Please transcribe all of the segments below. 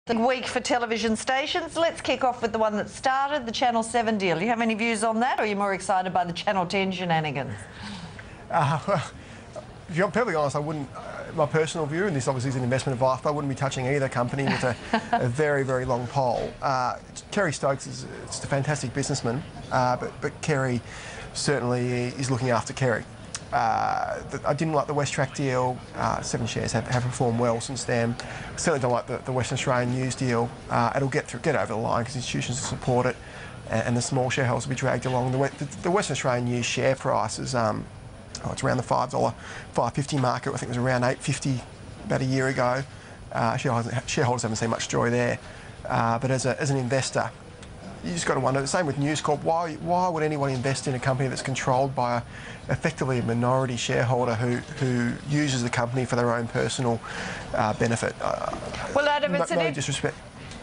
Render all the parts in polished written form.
Good week for television stations. Let's kick off with the one that started, the Channel 7 deal. Do you have any views on that, or are you more excited by the Channel 10 shenanigans? Well, if you're perfectly honest, I wouldn't, my personal view, and this obviously is an investment advice, but I wouldn't be touching either company with a very, very long pole. Kerry Stokes is just a fantastic businessman, but Kerry certainly is looking after Kerry. I didn't like the WestTrac deal. Seven shares have performed well since then. Certainly don't like the Western Australian News deal. It'll get over the line because institutions will support it, and the small shareholders will be dragged along. The Western Australian News share price is it's around the $5.50 market. I think it was around $8.50 about a year ago. Shareholders haven't seen much joy there. But as an investor, you just got to wonder, the same with News Corp, why would anyone invest in a company that's controlled by effectively a minority shareholder who uses the company for their own personal benefit? Well, Adam, it's no disrespect.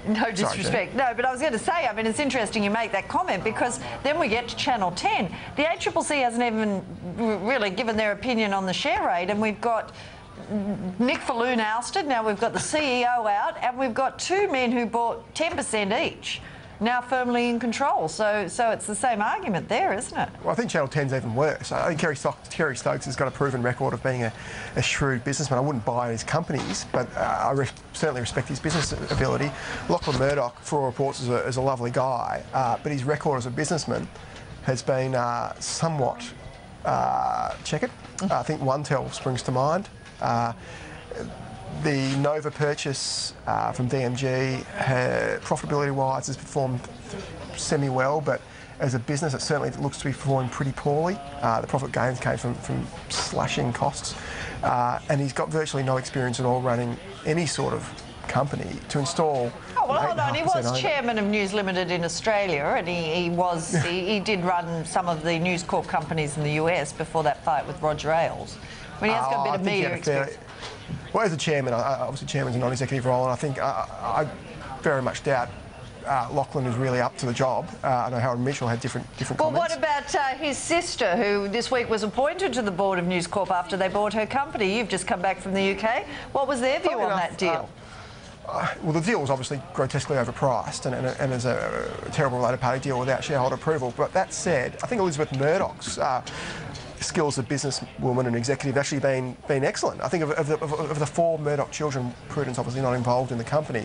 No disrespect. Sorry, no, but I was going to say, I mean, it's interesting you make that comment because then we get to Channel 10. The ACCC hasn't even really given their opinion on the share rate, and we've got Nick Falloon ousted, now we've got the CEO out, and we've got two men who bought 10% each, now firmly in control. So it's the same argument there, isn't it? Well, I think Channel 10's even worse. I think Kerry Stokes has got a proven record of being a shrewd businessman. I wouldn't buy his companies, but I certainly respect his business ability. Lachlan Murdoch, for all reports, is a lovely guy, but his record as a businessman has been somewhat checkered. I think OneTel springs to mind. The Nova purchase from DMG, profitability-wise, has performed semi-well, but as a business, it certainly looks to be performing pretty poorly. The profit gains came from slashing costs, and he's got virtually no experience at all running any sort of company to install. Oh, well, hold on. He was chairman of News Limited in Australia, and he did run some of the News Corp companies in the US before that fight with Roger Ailes. I mean, he has got a bit of media experience. Well, as a chairman, obviously chairman's a non-executive role, and I think I very much doubt Lachlan is really up to the job. I know Harold Mitchell had different comments. Well, what about his sister, who this week was appointed to the board of News Corp after they bought her company? You've just come back from the UK. What was their view on that deal? Well, the deal was obviously grotesquely overpriced and is a terrible related party deal without shareholder approval. But that said, I think Elizabeth Murdoch's skills as a businesswoman and executive actually been excellent. I think of the four Murdoch children, Prudence obviously not involved in the company,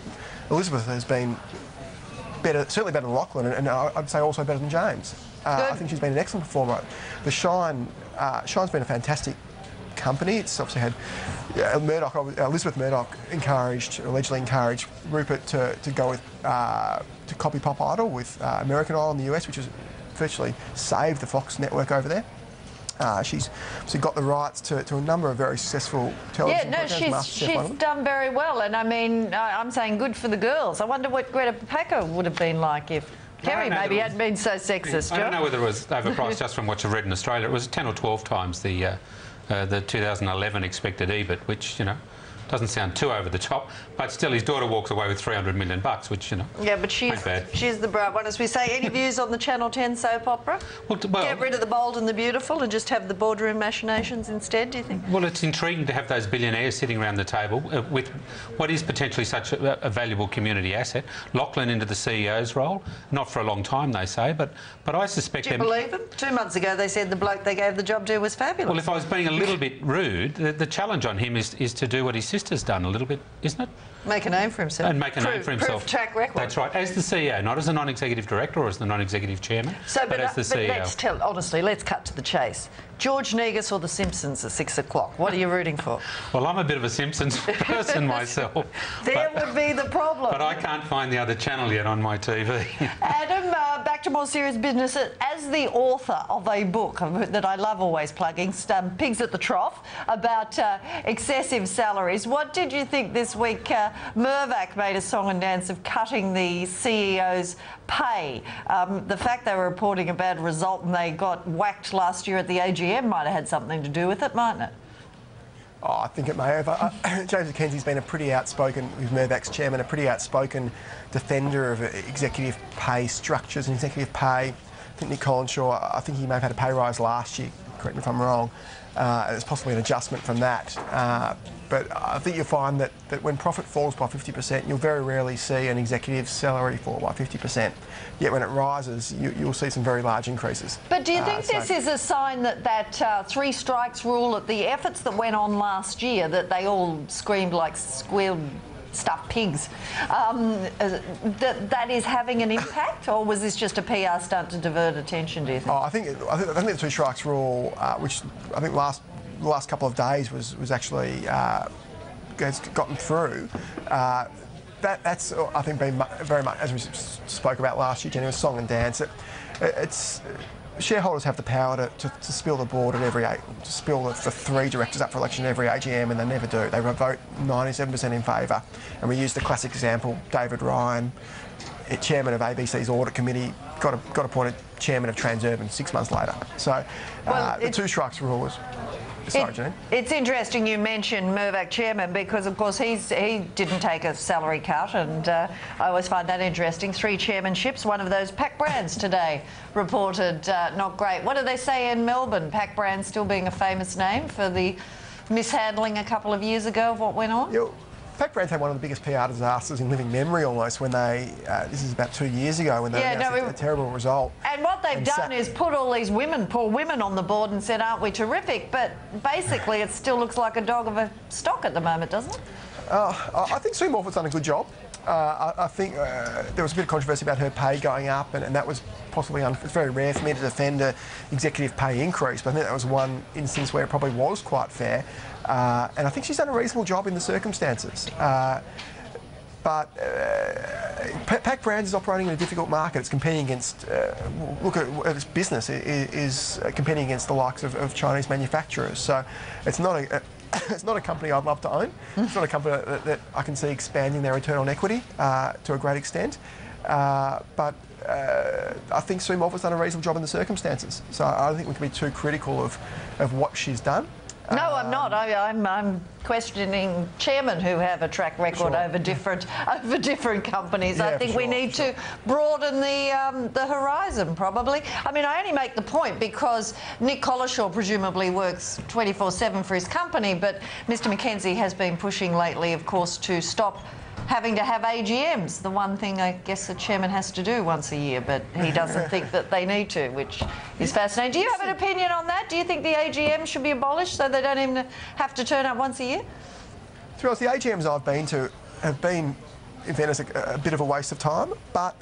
Elizabeth has been better, certainly better than Lachlan, and I'd say also better than James. I think she's been an excellent performer. The Shine's been a fantastic company. It's obviously had Elizabeth Murdoch allegedly encouraged Rupert to go with to copy Pop Idol with American Idol in the US, which has virtually saved the Fox network over there. She's got the rights to a number of very successful television programs. She's done very well, and I mean, I'm saying good for the girls. I wonder what Greta Packer would have been like if Kerry maybe hadn't been so sexist. I don't know whether it was overpriced just from what you've read in Australia. It was 10 or 12 times the 2011 expected EBIT, which, you know, doesn't sound too over the top, but still his daughter walks away with $300 million, which, you know, yeah, but she's the bright one, as we say. Any views on the Channel 10 soap opera? Well, get rid of the bold and the beautiful and just have the boardroom machinations instead, do you think? Well, it's intriguing to have those billionaires sitting around the table with what is potentially such a valuable community asset. Lachlan into the CEO's role, not for a long time, they say, but I suspect... Do you believe them? 2 months ago they said the bloke they gave the job to was fabulous. Well, if I was being a little bit rude, the challenge on him is to do what his sister's done a little bit, isn't it? Make a name for himself. And make a name for himself. Proof track record. That's right. As the CEO, not as a non-executive director or as the non-executive chairman, but as the CEO. Honestly, let's cut to the chase. George Negus or The Simpsons at 6 o'clock? What are you rooting for? Well, I'm a bit of a Simpsons person myself. There would be the problem. But I can't find the other channel yet on my TV. Adam, back to more serious business. As the author of a book that I love always plugging, Pigs at the Trough, about excessive salaries, what did you think this week? Mervac made a song and dance of cutting the CEO's pay. The fact they were reporting a bad result and they got whacked last year at the AGM might have had something to do with it, mightn't it? Oh, I think it may have. James Mackenzie's been a pretty outspoken, who's Mervac's chairman, a pretty outspoken defender of executive pay structures and executive pay. I think Nick Collinshaw, I think he may have had a pay rise last year, correct me if I'm wrong. There's possibly an adjustment from that. but I think you'll find that when profit falls by 50%, you'll very rarely see an executive's salary fall by 50%. Yet when it rises, you'll see some very large increases. But do you think this is a sign that 3 strikes rule, at the efforts that went on last year, that they all screamed like squealed stuffed pigs, that is having an impact, or was this just a PR stunt to divert attention, do you think? I think the 2 strikes rule, which I think the last couple of days was actually has gotten through. That's I think been very much, as we spoke about last year, Jenny, was song and dance. It's shareholders have the power to spill the board at to spill the 3 directors up for election at every AGM, and they never do. They vote 97% in favour. And we use the classic example, David Ryan, chairman of ABC's audit committee, got appointed chairman of Transurban 6 months later. So the 2 strikes rule was. Sorry, Jane. It's interesting you mentioned Mirvac chairman, because of course he didn't take a salary cut, and I always find that interesting. 3 chairmanships. One of those, Pac Brands today reported not great. What do they say in Melbourne? Pac Brands still being a famous name for the mishandling a couple of years ago of what went on? Pac Brands had one of the biggest PR disasters in living memory almost when they, this is about 2 years ago, when they announced a terrible result. And what they've done is put all these poor women on the board and said, aren't we terrific? But basically it still looks like a dog of a stock at the moment, doesn't it? I think Sue Morford's done a good job. I think there was a bit of controversy about her pay going up, and that was possibly it's very rare for me to defend an executive pay increase, but I think that was one instance where it probably was quite fair. And I think she's done a reasonable job in the circumstances. But Pac Brands is operating in a difficult market. It's competing against, look at its business, is competing against the likes of Chinese manufacturers. So it's not a company I'd love to own. It's not a company that I can see expanding their return on equity to a great extent. But I think Sue Morford's done a reasonable job in the circumstances. So I don't think we can be too critical of what she's done. No, I'm not. I'm questioning chairmen who have a track record over different companies. Yeah, I think we need to broaden the horizon, probably. I mean, I only make the point because Nick Collishaw presumably works 24/7 for his company, but Mr McKenzie has been pushing lately, of course, to stop having to have AGMs. The one thing I guess the chairman has to do once a year, but he doesn't think that they need to, which is fascinating. Do you have an opinion on that? Do you think the AGM should be abolished so they don't even have to turn up once a year? To be honest, the AGMs I've been to have been, in fairness, a bit of a waste of time, but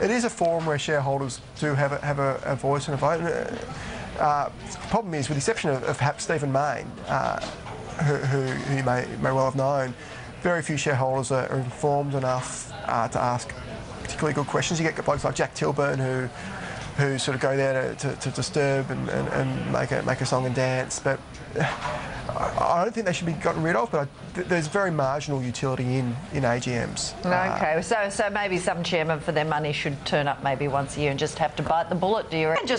it is a forum where shareholders do have a voice and a vote. The problem is, with the exception of perhaps Stephen Mayne, who you may well have known, very few shareholders are informed enough to ask particularly good questions. You get blokes like Jack Tilburn who sort of go there to disturb and make a song and dance. But I don't think they should be gotten rid of, but there's very marginal utility in AGMs. Okay, so maybe some chairman for their money should turn up maybe once a year and just have to bite the bullet, do you reckon?